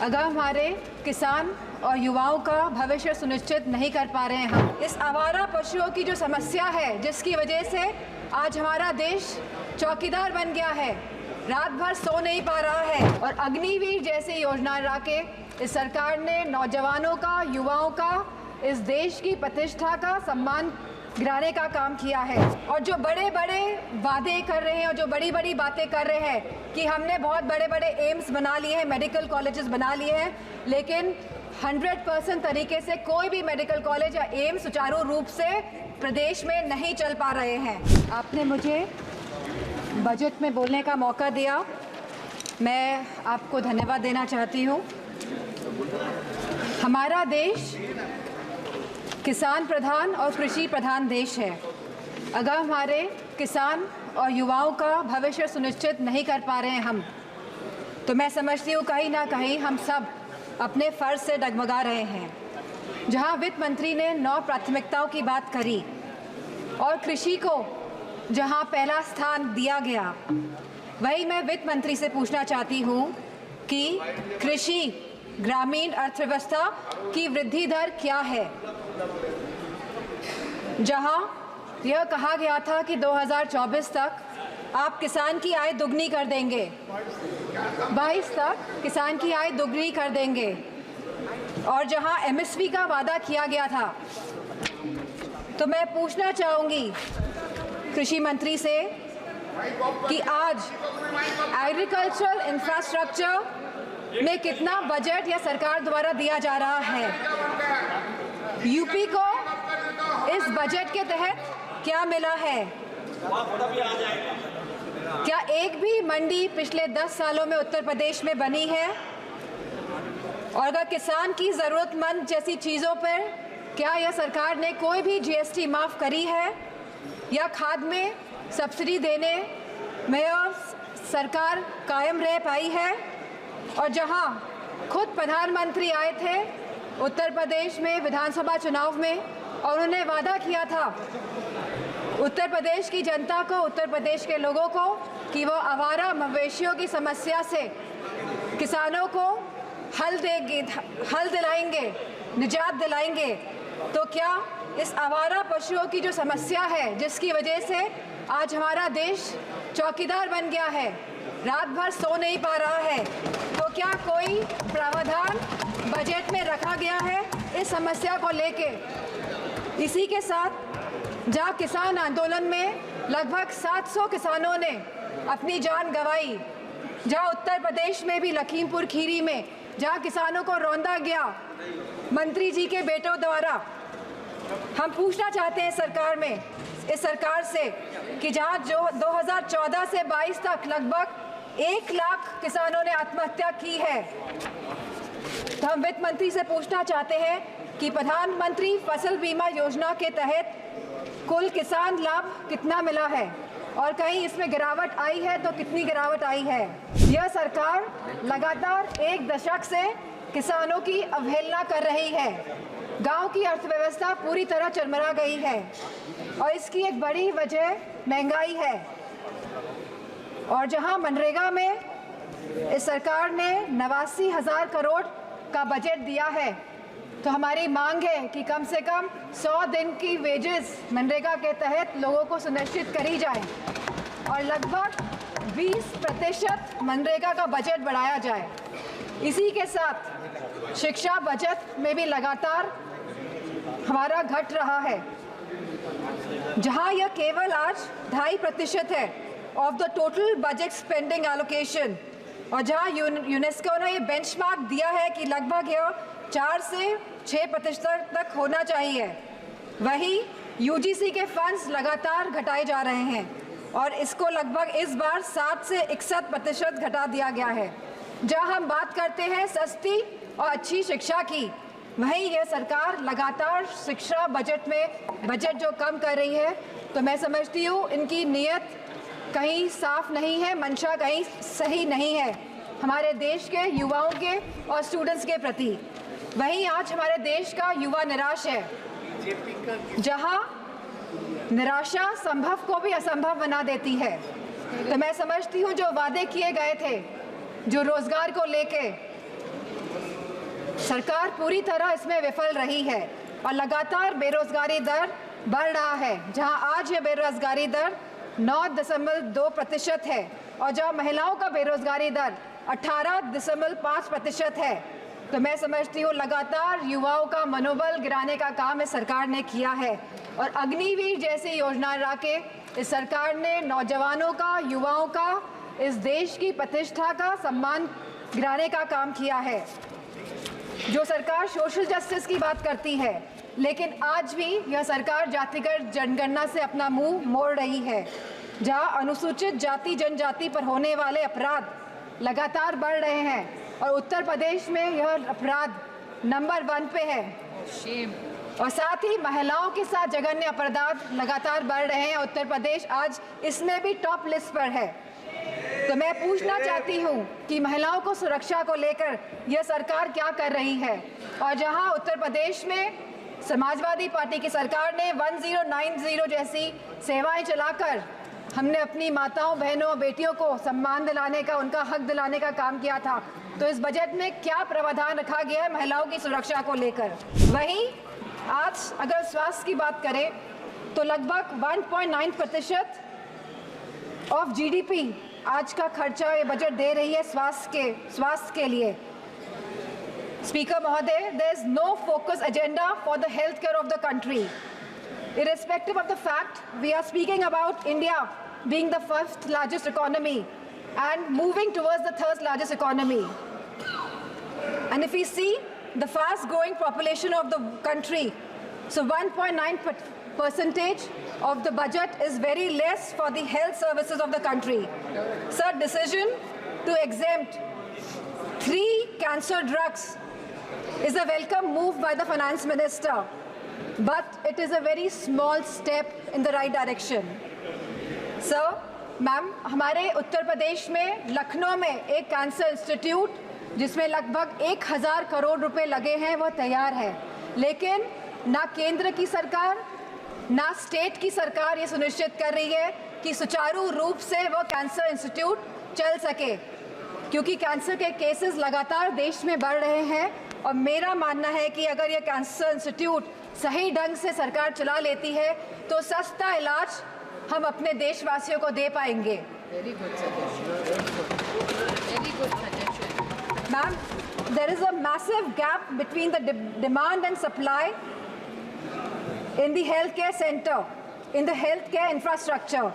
अगर हमारे किसान और युवाओं का भविष्य सुनिश्चित नहीं कर पा रहे हैं हम, इस आवारा पशुओं की जो समस्या है जिसकी वजह से आज हमारा देश चौकीदार बन गया है, रात भर सो नहीं पा रहा है। और अग्निवीर जैसी योजना ला के इस सरकार ने नौजवानों का, युवाओं का, इस देश की प्रतिष्ठा का सम्मान गिराने का काम किया है। और जो बड़े बड़े वादे कर रहे हैं और जो बड़ी बड़ी बातें कर रहे हैं कि हमने बहुत बड़े बड़े एम्स बना लिए हैं, मेडिकल कॉलेजेस बना लिए हैं, लेकिन 100% तरीके से कोई भी मेडिकल कॉलेज या एम्स सुचारू रूप से प्रदेश में नहीं चल पा रहे हैं। आपने मुझे बजट में बोलने का मौका दिया, मैं आपको धन्यवाद देना चाहती हूँ। हमारा देश किसान प्रधान और कृषि प्रधान देश है। अगर हमारे किसान और युवाओं का भविष्य सुनिश्चित नहीं कर पा रहे हैं हम, तो मैं समझती हूँ कहीं ना कहीं हम सब अपने फ़र्ज से डगमगा रहे हैं। जहाँ वित्त मंत्री ने 9 प्राथमिकताओं की बात करी और कृषि को जहाँ पहला स्थान दिया गया, वही मैं वित्त मंत्री से पूछना चाहती हूँ कि कृषि ग्रामीण अर्थव्यवस्था की वृद्धि दर क्या है। जहां यह कहा गया था कि 2024 तक आप किसान की आय दुगनी कर देंगे, 22 तक किसान की आय दुगनी कर देंगे, और जहां एमएसपी का वादा किया गया था, तो मैं पूछना चाहूंगी कृषि मंत्री से कि आज एग्रीकल्चरल इंफ्रास्ट्रक्चर में कितना बजट या सरकार द्वारा दिया जा रहा है। यूपी को इस बजट के तहत क्या मिला है? क्या एक भी मंडी पिछले 10 सालों में उत्तर प्रदेश में बनी है? और अगर किसान की ज़रूरतमंद जैसी चीज़ों पर क्या यह सरकार ने कोई भी जीएसटी माफ़ करी है या खाद में सब्सिडी देने में यह सरकार कायम रह पाई है? और जहां खुद प्रधानमंत्री आए थे उत्तर प्रदेश में विधानसभा चुनाव में और उन्होंने वादा किया था उत्तर प्रदेश की जनता को, उत्तर प्रदेश के लोगों को, कि वो आवारा मवेशियों की समस्या से किसानों को हल दिलाएंगे, निजात दिलाएंगे, तो क्या इस आवारा पशुओं की जो समस्या है जिसकी वजह से आज हमारा देश चौकीदार बन गया है, रात भर सो नहीं पा रहा है, तो क्या कोई प्रावधान बजट में रखा गया है इस समस्या को लेके? इसी के साथ जहाँ किसान आंदोलन में लगभग 700 किसानों ने अपनी जान गंवाई, जहाँ उत्तर प्रदेश में भी लखीमपुर खीरी में जहाँ किसानों को रौंदा गया मंत्री जी के बेटों द्वारा, हम पूछना चाहते हैं इस सरकार से कि जहाँ जो 2014 से 22 तक लगभग 1 लाख किसानों ने आत्महत्या की है, तो हम वित्त मंत्री से पूछना चाहते हैं कि प्रधानमंत्री फसल बीमा योजना के तहत कुल किसान लाभ कितना मिला है और कहीं इसमें गिरावट आई है तो कितनी गिरावट आई है। यह सरकार लगातार 1 दशक से किसानों की अवहेलना कर रही है। गांव की अर्थव्यवस्था पूरी तरह चरमरा गई है और इसकी एक बड़ी वजह महंगाई है। और जहां मनरेगा में इस सरकार ने 89,000 करोड़ का बजट दिया है, तो हमारी मांग है कि कम से कम 100 दिन की वेजेस मनरेगा के तहत लोगों को सुनिश्चित करी जाए और लगभग 20% मनरेगा का बजट बढ़ाया जाए। इसी के साथ शिक्षा बजट में भी लगातार हमारा घट रहा है, जहां यह केवल आज 2.5% है of the total budget spending allocation, और जहां यूनेस्को ने ये बेंचमार्क दिया है कि लगभग यह 4 से 6% तक होना चाहिए, वही यूजीसी के फंड्स लगातार घटाए जा रहे हैं और इसको लगभग इस बार 7 से 61% घटा दिया गया है। जहां हम बात करते हैं सस्ती और अच्छी शिक्षा की, वहीं यह सरकार लगातार शिक्षा बजट जो कम कर रही है, तो मैं समझती हूँ इनकी नीयत कहीं साफ नहीं है, मंशा कहीं सही नहीं है हमारे देश के युवाओं के और स्टूडेंट्स के प्रति। वहीं आज हमारे देश का युवा निराश है, जहां निराशा संभव को भी असंभव बना देती है। तो मैं समझती हूँ जो वादे किए गए थे, जो रोजगार को लेके, सरकार पूरी तरह इसमें विफल रही है और लगातार बेरोजगारी दर बढ़ रहा है। जहां आज ये बेरोजगारी दर 9.2% है और जहां महिलाओं का बेरोजगारी दर 18.5% है, तो मैं समझती हूँ लगातार युवाओं का मनोबल गिराने का काम इस सरकार ने किया है। और अग्निवीर जैसी योजना ला के इस सरकार ने नौजवानों का, युवाओं का, इस देश की प्रतिष्ठा का सम्मान गिराने का काम किया है। जो सरकार सोशल जस्टिस की बात करती है, लेकिन आज भी यह सरकार जातिगत जनगणना से अपना मुंह मोड़ रही है। जहां अनुसूचित जाति जनजाति पर होने वाले अपराध लगातार बढ़ रहे हैं और उत्तर प्रदेश में यह अपराध नंबर 1 पे है। और साथ ही महिलाओं के साथ जघन्य अपराध लगातार बढ़ रहे हैं। उत्तर प्रदेश आज इसमें भी टॉप लिस्ट पर है। तो मैं पूछना चाहती हूँ कि महिलाओं को सुरक्षा को लेकर यह सरकार क्या कर रही है। और जहां उत्तर प्रदेश में समाजवादी पार्टी की सरकार ने 1090 जैसी सेवाएं चलाकर हमने अपनी माताओं, बहनों, बेटियों को सम्मान दिलाने का, उनका हक दिलाने का काम किया था, तो इस बजट में क्या प्रावधान रखा गया है महिलाओं की सुरक्षा को लेकर। वहीं आज अगर स्वास्थ्य की बात करें तो लगभग 1.9% ऑफ GDP आज का खर्चा ये बजट दे रही है स्वास्थ्य के लिए। स्पीकर महोदय, there is no focus agenda for the healthcare of the country. Irrespective of the fact, we are speaking about India being the 1st largest economy and moving towards the 3rd largest economy. And if we see the fast growing population of the country, so 1.9% of the budget is very less for the health services of the country. Sir, decision to exempt 3 cancer drugs is a welcome move by the finance minister, but it is a very small step in the right direction. Sir, ma'am, हमारे उत्तर प्रदेश में लखनऊ में एक cancer institute जिसमें लगभग 1000 करोड़ रुपए लगे हैं वो तैयार है, लेकिन ना केंद्र की सरकार ना स्टेट की सरकार ये सुनिश्चित कर रही है कि सुचारू रूप से वो कैंसर इंस्टीट्यूट चल सके, क्योंकि कैंसर के केसेस लगातार देश में बढ़ रहे हैं। और मेरा मानना है कि अगर ये कैंसर इंस्टीट्यूट सही ढंग से सरकार चला लेती है तो सस्ता इलाज हम अपने देशवासियों को दे पाएंगे। Very good suggestion. Very good suggestion. Ma'am, there is a massive gap between the demand and supply in the healthcare center, in the healthcare infrastructure.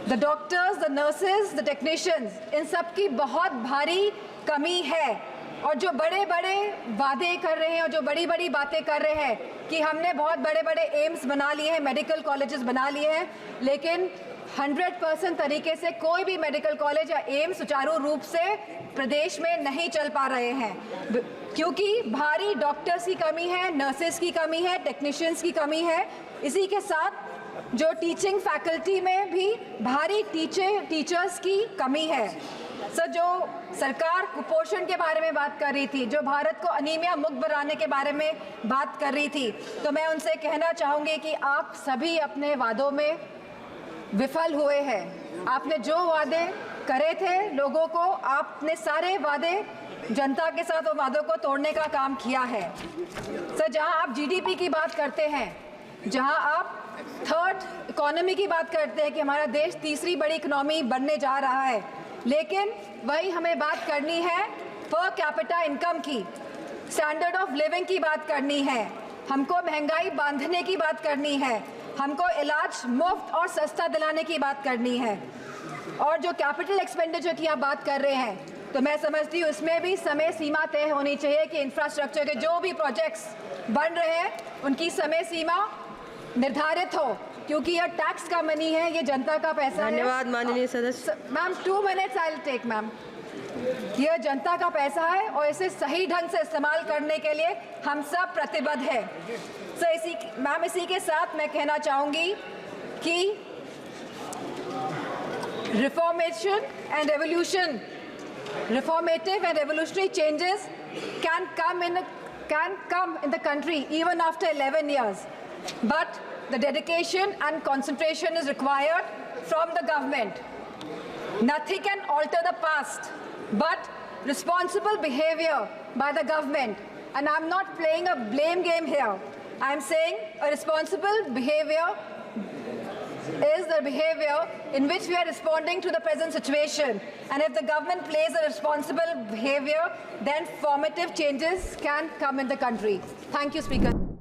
The doctors, the nurses, the technicians, इन सब की बहुत भारी कमी है। और जो बड़े बड़े वादे कर रहे हैं और जो बड़ी बड़ी बातें कर रहे हैं कि हमने बहुत बड़े बड़े एम्स बना लिए हैं, मेडिकल कॉलेजेस बना लिए हैं, लेकिन 100% तरीके से कोई भी मेडिकल कॉलेज या एम्स सुचारू रूप से प्रदेश में नहीं चल पा रहे हैं, क्योंकि भारी डॉक्टर्स की कमी है, नर्सेस की कमी है, टेक्नीशियंस की कमी है। इसी के साथ जो टीचिंग फैकल्टी में भी भारी टीचर्स की कमी है। सर, जो सरकार कुपोषण के बारे में बात कर रही थी, जो भारत को अनीमिया मुक्त बनाने के बारे में बात कर रही थी, तो मैं उनसे कहना चाहूँगी कि आप सभी अपने वादों में विफल हुए हैं। आपने जो वादे करे थे लोगों को, आपने सारे वादे जनता के साथ वो वादों को तोड़ने का काम किया है। सर, जहां आप GDP की बात करते हैं, जहां आप 3rd इकोनॉमी की बात करते हैं कि हमारा देश 3री बड़ी इकोनॉमी बनने जा रहा है, लेकिन वही हमें बात करनी है पर कैपिटा इनकम की, स्टैंडर्ड ऑफ लिविंग की बात करनी है, हमको महंगाई बांधने की बात करनी है, हमको इलाज मुफ्त और सस्ता दिलाने की बात करनी है। और जो कैपिटल एक्सपेंडिचर की आप बात कर रहे हैं, तो मैं समझती हूँ इसमें भी समय सीमा तय होनी चाहिए कि इंफ्रास्ट्रक्चर के जो भी प्रोजेक्ट्स बन रहे हैं उनकी समय सीमा निर्धारित हो, क्योंकि यह टैक्स का मनी है, ये जनता का पैसा है। धन्यवाद माननीय सदस्य। Ma'am, 2 minutes I will take ma'am. यह जनता का पैसा है और इसे सही ढंग से इस्तेमाल करने के लिए हम सब प्रतिबद्ध हैं। मैम, इसी के साथ मैं कहना चाहूँगी कि reformative and revolutionary changes can come in the country even after 11 years, but the dedication and concentration is required from the government. Nothing can alter the past, but responsible behavior by the government, and I'm not playing a blame game here. I'm saying a responsible behavior is the behavior in which we are responding to the present situation. And if the government plays a responsible behavior, then formative changes can come in the country. Thank you, Speaker.